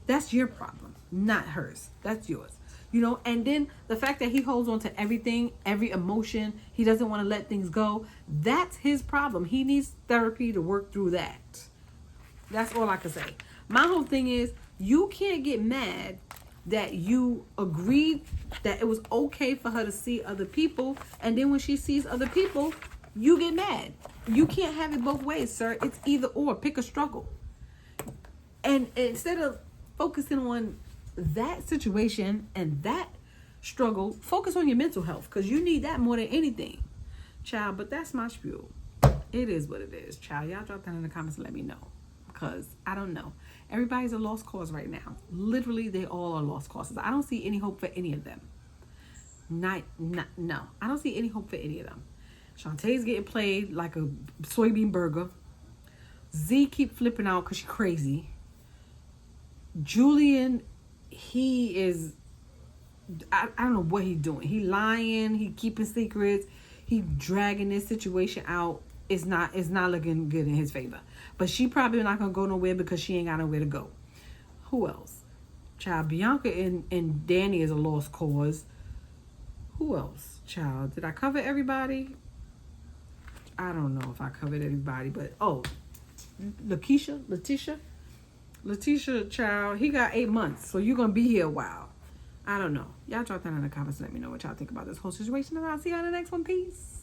That's your problem, not hers. That's yours. And then the fact that he holds on to everything, every emotion, he doesn't want to let things go. That's his problem. He needs therapy to work through that. That's all I can say. My whole thing is, you can't get mad that you agreed that it was okay for her to see other people, and then when she sees other people, you get mad. You can't have it both ways, sir. It's either or. Pick a struggle. And instead of focusing on that situation and that struggle, focus on your mental health, because you need that more than anything, child. But that's my spiel. It is what it is, child. Y'all drop that in the comments and let me know, because I don't know. Everybody's a lost cause right now. Literally, they all are lost causes. I don't see any hope for any of them. No, I don't see any hope for any of them. Shontae's getting played like a soybean burger. Z keep flipping out because she's crazy. Julian, he is, I don't know what he's doing. He lying, he keeping secrets, he dragging this situation out. It's not looking good in his favor. But she probably not gonna go nowhere because she ain't got nowhere to go. Who else? Child, Bianca and Danny is a lost cause. Who else? Child, did I cover everybody? I don't know if I covered everybody, but Letitia, child, he got 8 months, so you're gonna be here a while. I don't know. Y'all drop that in the comments and let me know what y'all think about this whole situation, and I'll see y'all in the next one. Peace.